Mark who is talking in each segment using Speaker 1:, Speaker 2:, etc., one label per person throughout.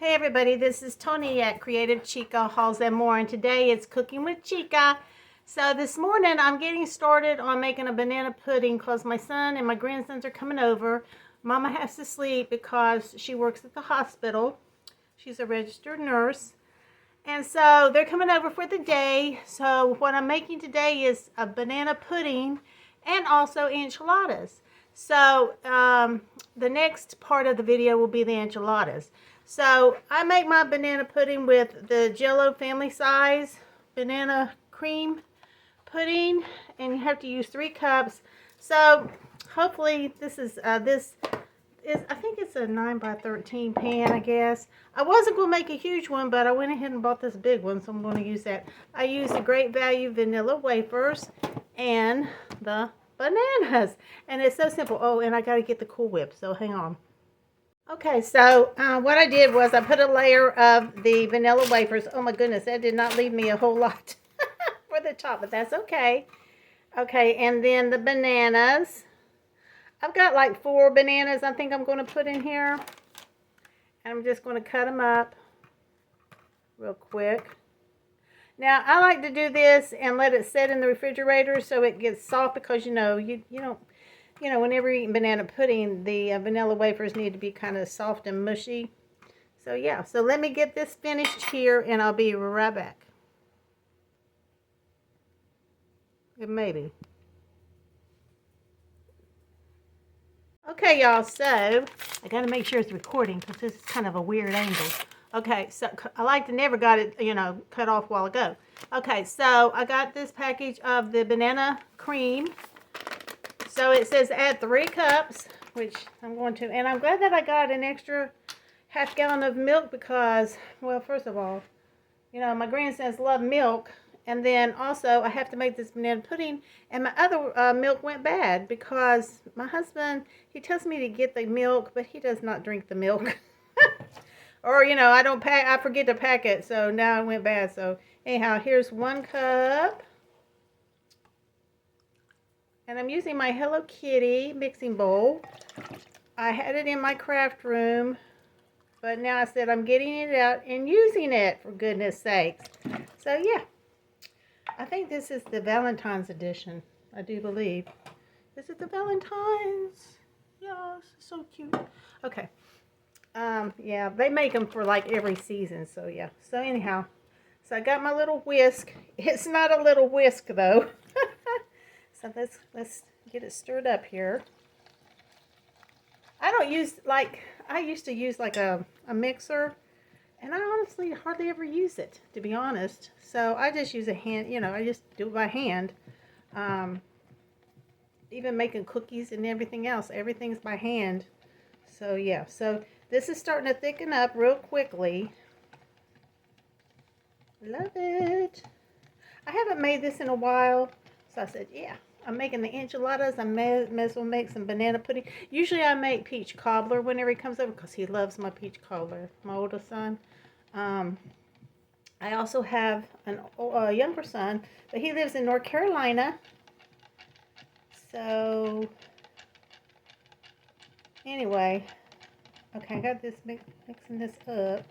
Speaker 1: Hey everybody, this is Tony at Creative Chica Hauls and More, and today it's Cooking with Chica. So this morning I'm getting started on making a banana pudding because my son and my grandsons are coming over. Mama has to sleep because she works at the hospital. She's a registered nurse. And so they're coming over for the day. So what I'm making today is a banana pudding and also enchiladas. So the next part of the video will be the enchiladas. So I make my banana pudding with the Jello family size banana cream pudding, and you have to use 3 cups. So hopefully this is I think it's a 9 by 13 pan, I guess. I wasn't going to make a huge one, but I went ahead and bought this big one, so I'm going to use that. I used the Great Value vanilla wafers and the bananas, and it's so simple. Oh, and I got to get the Cool Whip, so hang on. Okay, so what I did was I put a layer of the vanilla wafers. Oh my goodness, that did not leave me a whole lot for the top, but that's okay. Okay, and then the bananas. I've got like 4 bananas I think I'm going to put in here. And I'm just going to cut them up real quick. Now, I like to do this and let it sit in the refrigerator so it gets soft, because you don't, whenever you're eating banana pudding, the vanilla wafers need to be kind of soft and mushy. So yeah, so let me get this finished here and I'll be right back. Maybe. Okay, y'all, so I got to make sure it's recording because this is kind of a weird angle. Okay, so I like to never got it, cut off a while ago. Okay, so I got this package of the banana cream. So it says add 3 cups, which I'm going to, and I'm glad that I got an extra ½ gallon of milk because, well, first of all, my grandsons love milk. And then also I have to make this banana pudding, and my other milk went bad because my husband, he tells me to get the milk, but he does not drink the milk. Or, I forget to pack it, so now it went bad. So anyhow, here's 1 cup. And I'm using my Hello Kitty mixing bowl. I had it in my craft room, but now I said I'm getting it out and using it, for goodness sakes. So yeah. I think this is the Valentine's edition. I do believe. Is it the Valentine's? Yes, so cute. Okay. Yeah, they make them for like every season. So yeah. So anyhow, so I got my little whisk. It's not a little whisk though. So let's get it stirred up here. I don't use I used to use like a mixer. And I honestly hardly ever use it, to be honest. So I just use a hand, I just do it by hand. Even making cookies and everything else, everything's by hand. So yeah, so this is starting to thicken up real quickly. Love it. I haven't made this in a while, so I said, yeah, I'm making the enchiladas. I may as well make some banana pudding. Usually I make peach cobbler whenever he comes over because he loves my peach cobbler, my oldest son. I also have a younger son, but he lives in North Carolina. So anyway, okay, I got this mixing this up.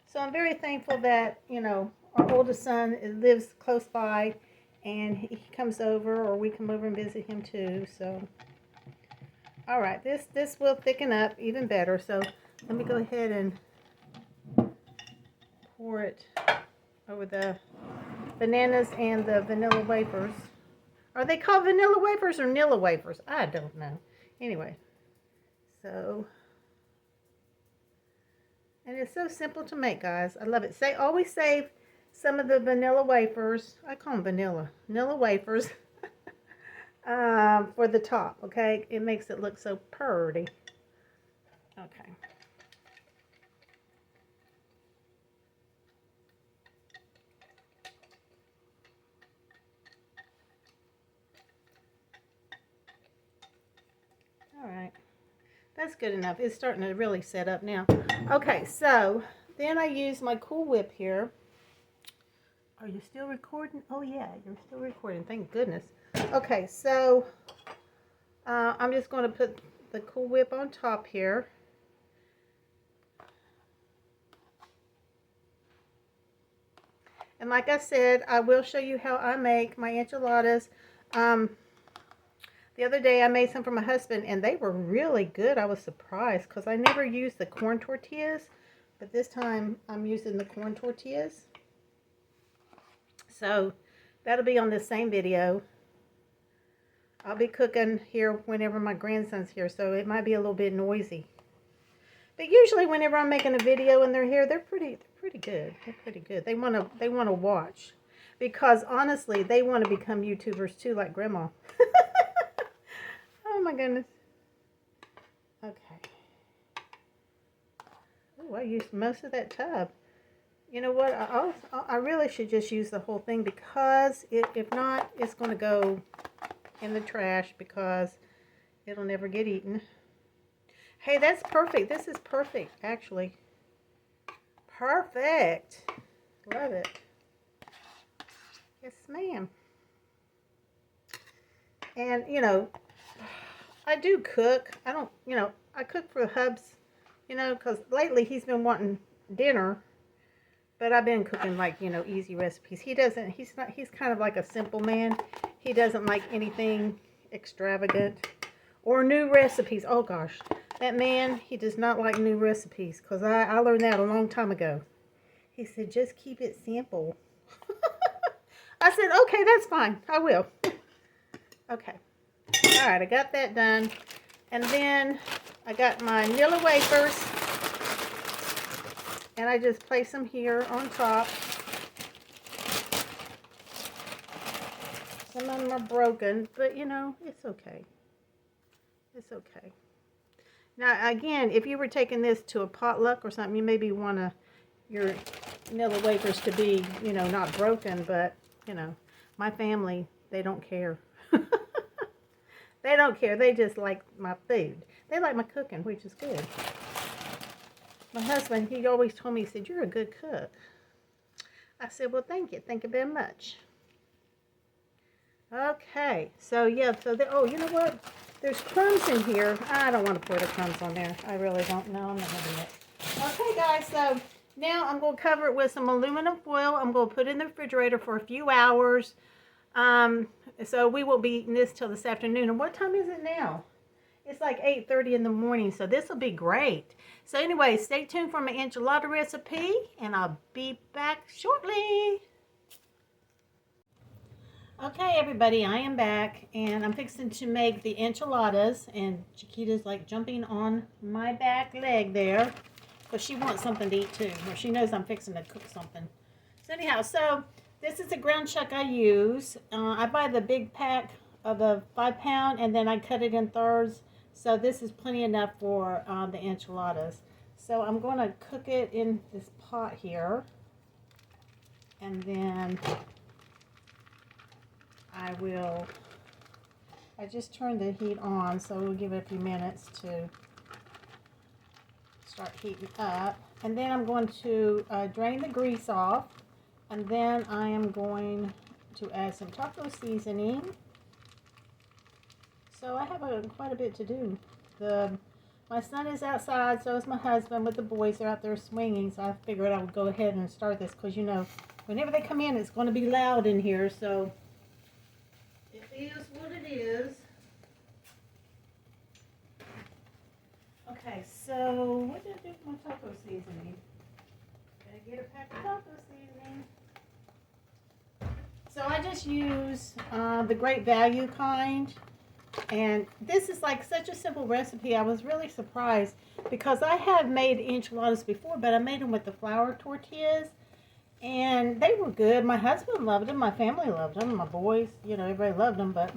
Speaker 1: So I'm very thankful that, our oldest son lives close by, and he comes over, or we come over and visit him too. So all right, this will thicken up even better. So let me go ahead and pour it over the bananas and the vanilla wafers. Are they called vanilla wafers or Nilla wafers? I don't know. Anyway, so, and it's so simple to make, guys. I love it. Always save some of the vanilla wafers. I call them Nilla wafers for the top. Okay, it makes it look so pretty. Okay. All right, that's good enough. It's starting to really set up now. Okay, so then I use my Cool Whip here. Are you still recording? Oh yeah, you're still recording. Thank goodness. Okay, so I'm just going to put the Cool Whip on top here. And like I said, I will show you how I make my enchiladas. The other day I made some for my husband and they were really good. I was surprised because I never used the corn tortillas. But this time I'm using the corn tortillas. So that'll be on the same video. I'll be cooking here whenever my grandson's here, so it might be a little bit noisy. But usually whenever I'm making a video and they're here, they're pretty good. They're pretty good. They wanna watch. Because honestly, they want to become YouTubers too, like Grandma. Oh my goodness. Okay. Oh, I used most of that tub. You know what? I really should just use the whole thing because if not, it's going to go in the trash because it'll never get eaten. Hey, that's perfect. This is perfect, actually. Perfect. Love it. Yes, ma'am. And, you know, I do cook. I don't, you know, I cook for Hubs, you know, because lately he's been wanting dinner. But I've been cooking like, you know, easy recipes. He's kind of like a simple man. He doesn't like anything extravagant or new recipes. Oh gosh, that man, he does not like new recipes because I learned that a long time ago. He said, just keep it simple. I said, okay, that's fine. I will. Okay. All right, I got that done. And then I got my Nilla wafers. And I just place them here on top. Some of them are broken, but you know, it's okay. It's okay. Now, again, if you were taking this to a potluck or something, you maybe want your Nilla wafers to be, you know, not broken, but, you know, my family, they don't care. They don't care. They just like my food. They like my cooking, which is good. My husband, he always told me, he said, you're a good cook. I said, well, thank you. Thank you very much. Okay. So, yeah. So, oh, you know what? There's crumbs in here. I don't want to pour the crumbs on there. I really don't know. I'm not going to do that. Okay, guys. So, now I'm going to cover it with some aluminum foil. I'm going to put it in the refrigerator for a few hours. So, we won't be eating this till this afternoon. And what time is it now? It's like 8:30 in the morning, so this will be great. So anyway, stay tuned for my enchilada recipe, and I'll be back shortly. Okay, everybody, I am back, and I'm fixing to make the enchiladas, and Chiquita's like jumping on my back leg there, because she wants something to eat too, or she knows I'm fixing to cook something. So anyhow, so this is the ground chuck I use. I buy the big pack of the 5-pound, and then I cut it in thirds. So this is plenty enough for the enchiladas. So I'm going to cook it in this pot here. And then I just turned the heat on, so we'll give it a few minutes to start heating up. And then I'm going to drain the grease off. And then I am going to add some taco seasoning. So I have quite a bit to do. My son is outside, so is my husband with the boys. They're out there swinging, so I figured I would go ahead and start this because, you know, whenever they come in, it's going to be loud in here. So it is what it is. Okay, so what did I do with my taco seasoning? Gotta get a pack of taco seasoning. So I just use the Great Value kind. And this is like such a simple recipe. I was really surprised because I have made enchiladas before, but I made them with the flour tortillas. And they were good. My husband loved them. My family loved them. My boys, you know, everybody loved them. But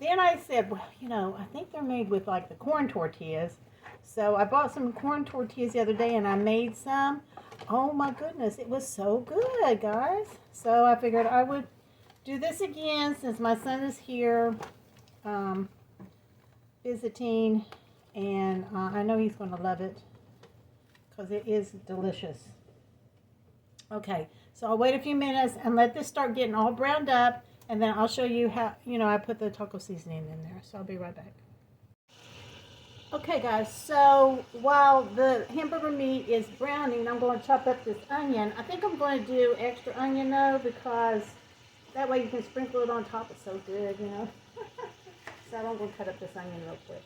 Speaker 1: then I said, well, you know, I think they're made with like the corn tortillas. So I bought some corn tortillas the other day and I made some. Oh my goodness, it was so good, guys. So I figured I would do this again since my son is here visiting. And I know he's going to love it because it is delicious. Okay, so I'll wait a few minutes and let this start getting all browned up, and then I'll show you how, you know, I put the taco seasoning in there. So I'll be right back. Okay guys, so while the hamburger meat is browning, I'm going to chop up this onion. I think I'm going to do extra onion though, because that way you can sprinkle it on top. It's so good, you know. So I'm going to cut up this onion real quick.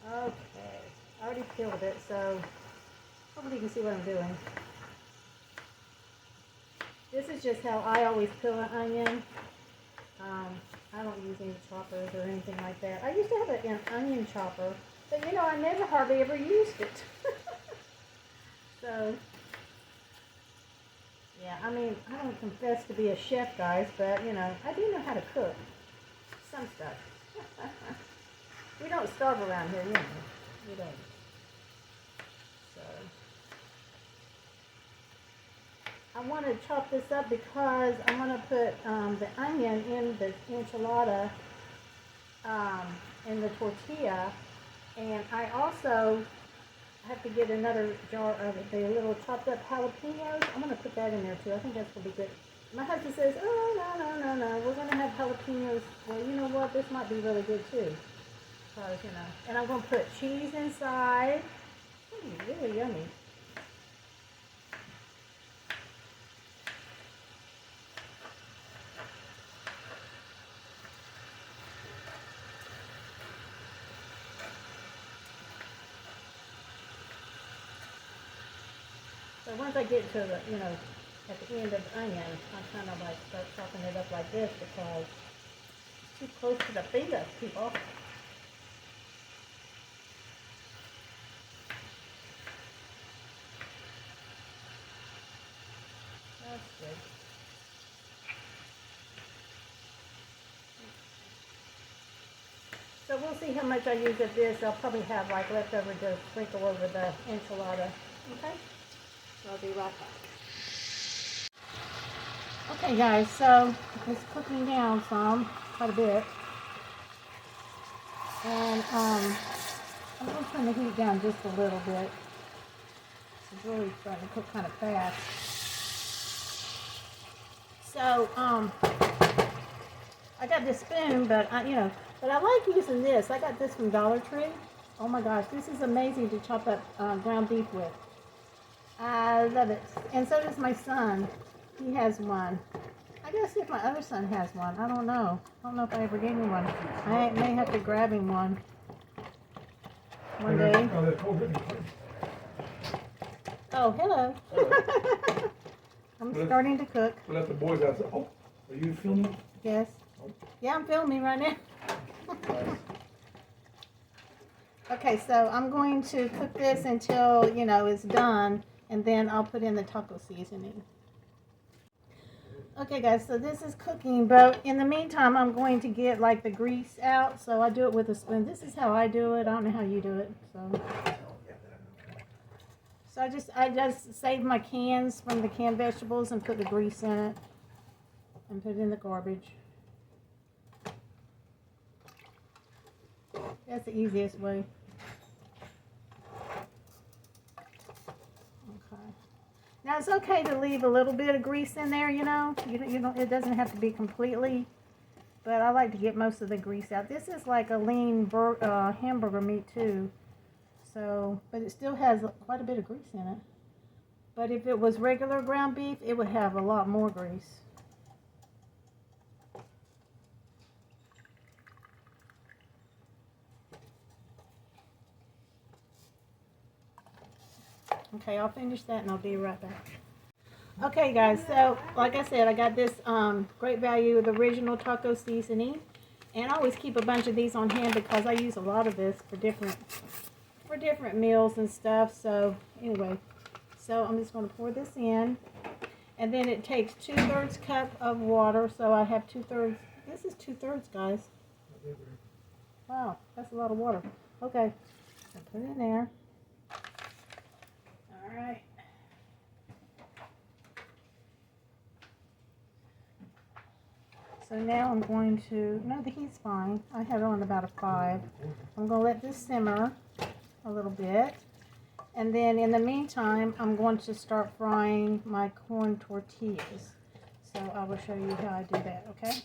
Speaker 1: Okay, I already peeled it, so hopefully you can see what I'm doing. This is just how I always peel an onion. I don't use any choppers or anything like that. I used to have an onion chopper, but you know, I never hardly ever used it. So, yeah, I mean, I don't confess to be a chef, guys, but you know, I do know how to cook some stuff. We don't starve around here, you know. We don't. So, I want to chop this up because I want to put the onion in the enchilada, in the tortilla, and I also have to get another jar of the little chopped up jalapenos. I'm going to put that in there too. I think that's going to be good. My husband says, oh, no, we're going to have jalapenos. Well, you know what, this might be really good too. Because, you know, and I'm going to put cheese inside. Really yummy. So once I get to the, you know, at the end of the onion, I kind of like start chopping it up like this because it's too close to the finger, people. That's good. So we'll see how much I use of this. I'll probably have like leftover to sprinkle over the enchilada. Okay? So I'll be right back. Okay guys, so it's cooking down some, quite a bit. And I'm going to turn the heat down just a little bit. It's really starting to cook kind of fast. So, I got this spoon, but but I like using this. I got this from Dollar Tree. Oh my gosh, this is amazing to chop up ground beef with. I love it. And so does my son. He has one. I gotta see if my other son has one. I don't know. I don't know if I ever gave him one. I may have to grab him one day. Oh, hello. I'm starting to cook.
Speaker 2: We'll let the boys out. Oh, are you filming?
Speaker 1: Yes. Yeah, I'm filming right now. Okay, so I'm going to cook this until, you know, it's done, and then I'll put in the taco seasoning. Okay, guys, so this is cooking, but in the meantime, I'm going to get, like, the grease out, so I do it with a spoon. This is how I do it. I don't know how you do it, so. So I just save my cans from the canned vegetables and put the grease in it and put it in the garbage. That's the easiest way. Okay. Now it's okay to leave a little bit of grease in there, you know. You don't. It doesn't have to be completely, but I like to get most of the grease out. This is like a lean hamburger meat too, so but it still has quite a bit of grease in it. But if it was regular ground beef, it would have a lot more grease. Okay, I'll finish that and I'll be right back. Okay guys, so like I said, I got this Great Value, the original taco seasoning. And I always keep a bunch of these on hand because I use a lot of this for different meals and stuff. So anyway, so I'm just going to pour this in. And then it takes 2/3 cup of water. So I have 2/3. This is 2/3, guys. Wow, that's a lot of water. Okay, so put it in there. Alright. So now I'm going to, no, the heat's fine. I have it on about a 5. I'm going to let this simmer a little bit. And then in the meantime, I'm going to start frying my corn tortillas. So I will show you how I do that, okay?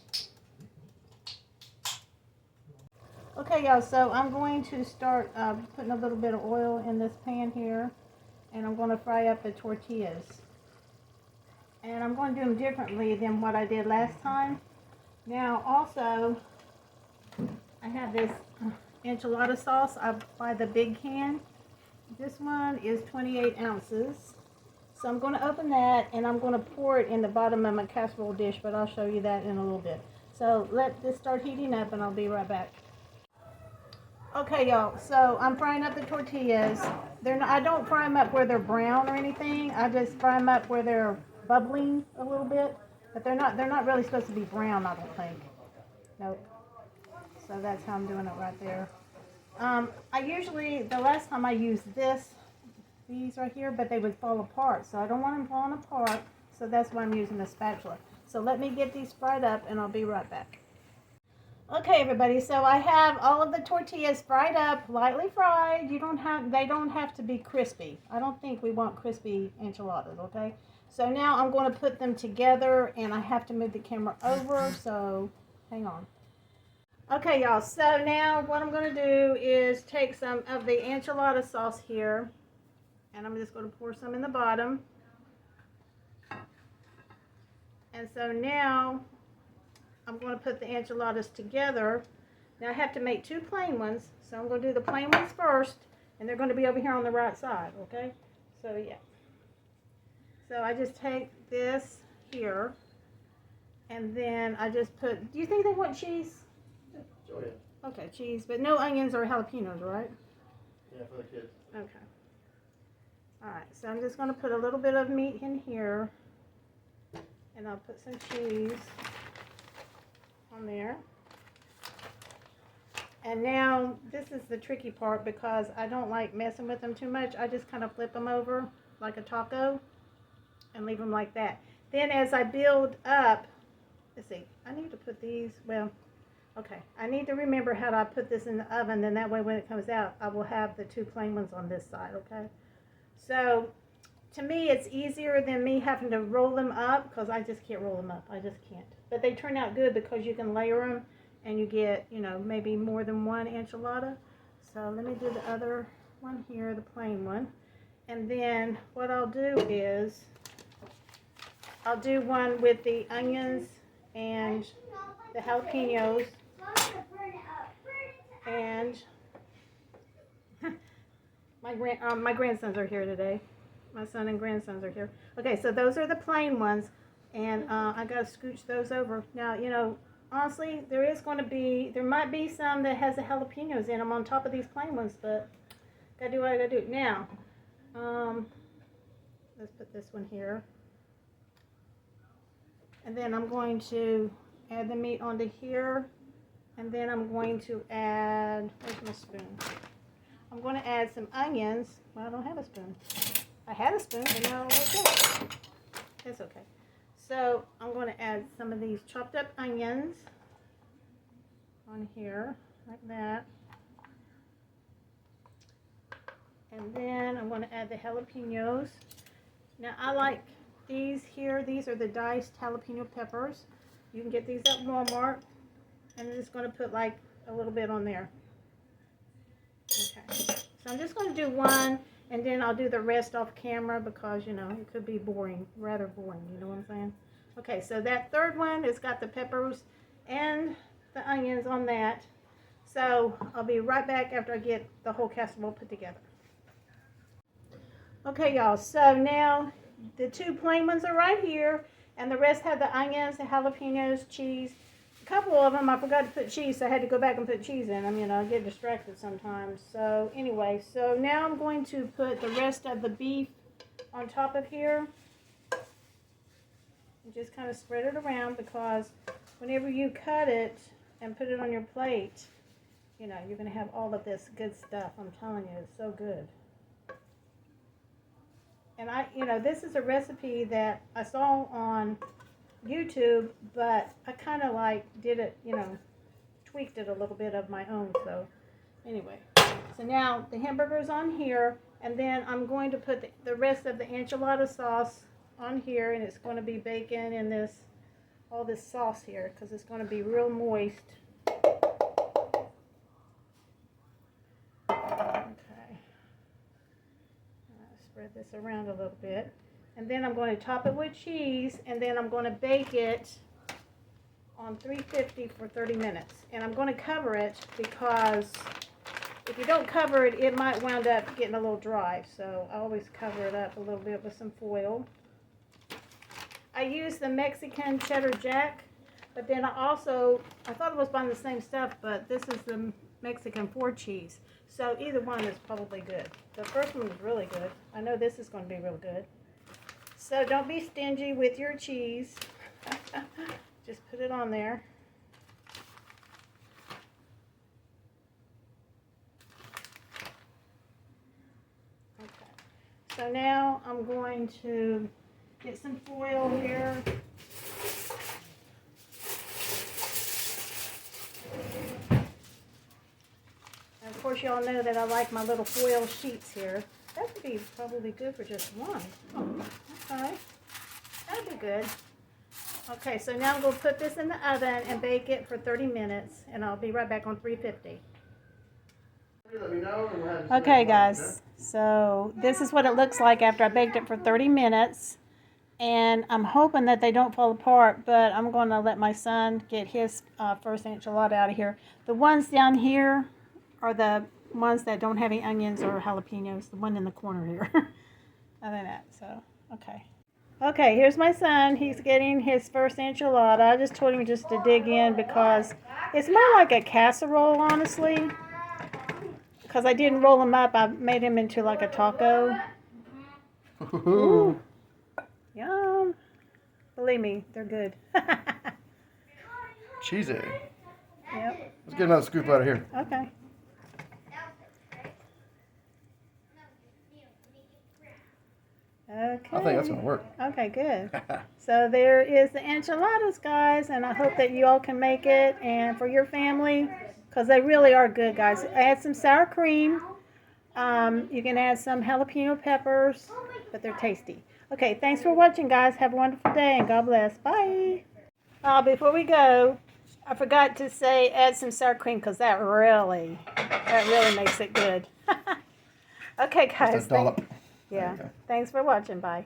Speaker 1: Okay, y'all, so I'm going to start putting a little bit of oil in this pan here, and I'm going to fry up the tortillas. And I'm going to do them differently than what I did last time. Now, also, I have this enchilada sauce. I buy the big can. This one is 28 ounces. So I'm going to open that, and I'm going to pour it in the bottom of my casserole dish, but I'll show you that in a little bit. So let this start heating up, and I'll be right back. Okay, y'all, so I'm frying up the tortillas. I don't fry them up where they're brown or anything. I just fry them up where they're bubbling a little bit. But they're not really supposed to be brown, I don't think. Nope. So that's how I'm doing it right there. The last time I used these right here, but they would fall apart. So I don't want them falling apart. So that's why I'm using a spatula. So let me get these fried up, and I'll be right back. Okay, everybody, so I have all of the tortillas fried up, lightly fried. They don't have to be crispy. I don't think we want crispy enchiladas, okay? So now I'm going to put them together, and I have to move the camera over, so hang on. Okay, y'all, so now what I'm going to do is take some of the enchilada sauce here, and I'm just going to pour some in the bottom. And so now I'm going to put the enchiladas together. Now I have to make 2 plain ones, so I'm going to do the plain ones first, and they're going to be over here on the right side, okay? So yeah. So I just take this here, and then I just put, do you think they want cheese?
Speaker 3: Oh yeah.
Speaker 1: Okay, cheese, but no onions or jalapenos, right?
Speaker 3: Yeah, for the kids.
Speaker 1: Okay. Alright, so I'm just going to put a little bit of meat in here, and I'll put some cheese on there. And now this is the tricky part because I don't like messing with them too much. I just kind of flip them over like a taco and leave them like that. Then as I build up, let's see, I need to put these, well, okay, I need to remember how to put this in the oven, then that way when it comes out I will have the 2 plain ones on this side, okay? So to me it's easier than me having to roll them up because I just can't roll them up. I just can't. But they turn out good because you can layer them and you get, you know, maybe more than one enchilada. So let me do the other one here, the plain one. And then what I'll do is I'll do one with the onions and the jalapenos. And my grandsons are here today. My son and grandsons are here. Okay, so those are the plain ones, and I gotta scooch those over. Now, you know, honestly, there might be some that has the jalapenos in them on top of these plain ones, but gotta do what I gotta do. Now, let's put this one here, and then I'm going to add the meat onto here, and then I'm going to add, where's my spoon? I'm going to add some onions. Well, I don't have a spoon. I had a spoon, but now I don't. That's okay. So I'm going to add some of these chopped up onions on here, like that. And then I'm going to add the jalapenos. Now I like these here. These are the diced jalapeno peppers. You can get these at Walmart. And I'm just going to put like a little bit on there. Okay. So I'm just going to do one, and then I'll do the rest off camera because, you know, it could be boring, rather boring, you know what I'm saying? Okay, so that third one has got the peppers and the onions on that. So I'll be right back after I get the whole casserole put together. Okay, y'all, so now the 2 plain ones are right here, and the rest have the onions, the jalapenos, cheese. A couple of them I forgot to put cheese, so I had to go back and put cheese in them. You know, I get distracted sometimes. So anyway, so now I'm going to put the rest of the beef on top of here. And just kind of spread it around because whenever you cut it and put it on your plate, you know, you're going to have all of this good stuff. I'm telling you, it's so good. And you know, this is a recipe that I saw on YouTube, but I kind of like did it, you know, tweaked it a little bit of my own. So anyway, so now the hamburger's on here, and then I'm going to put the rest of the enchilada sauce on here, and it's going to be bacon and all this sauce here because it's going to be real moist. spread this around a little bit. And then I'm going to top it with cheese, and then I'm going to bake it on 350 for 30 minutes. And I'm going to cover it because if you don't cover it, it might wind up getting a little dry. So I always cover it up a little bit with some foil. I use the Mexican cheddar jack, but then I thought it was buying the same stuff, but this is the Mexican 4 cheese. So either one is probably good. The first one was really good. I know this is going to be real good. So don't be stingy with your cheese. Just put it on there. Okay. So now I'm going to get some foil here. And of course, y'all know that I like my little foil sheets here. That would be probably good for just one. Oh, okay. That'd be good. Okay, so now I'm going to put this in the oven and bake it for 30 minutes, and I'll be right back on 350.
Speaker 3: Let me know and we'll have
Speaker 1: Okay, guys, so this is what it looks like after I baked it for 30 minutes, and I'm hoping that they don't fall apart, but I'm going to let my son get his first enchilada out of here. The ones down here are the ones that don't have any onions or jalapenos, the one in the corner here. Other than that, so, okay. Okay, here's my son. He's getting his first enchilada. I just told him just to dig in because it's more like a casserole, honestly. Because I didn't roll them up, I made them into like a taco. Ooh. Yum. Believe me, they're good.
Speaker 3: Cheesy.
Speaker 1: Yep.
Speaker 3: Let's get another scoop out of here.
Speaker 1: Okay. Okay.
Speaker 3: I think that's going to work.
Speaker 1: Okay, good. So there is the enchiladas, guys, and I hope that you all can make it and for your family, because they really are good, guys. Add some sour cream. You can add some jalapeno peppers, but they're tasty. Okay, thanks for watching, guys. Have a wonderful day, and God bless. Bye. Before we go, I forgot to say add some sour cream, because that really makes it good. Okay, guys.
Speaker 3: Just a dollop.
Speaker 1: Yeah. Thanks for watching. Bye.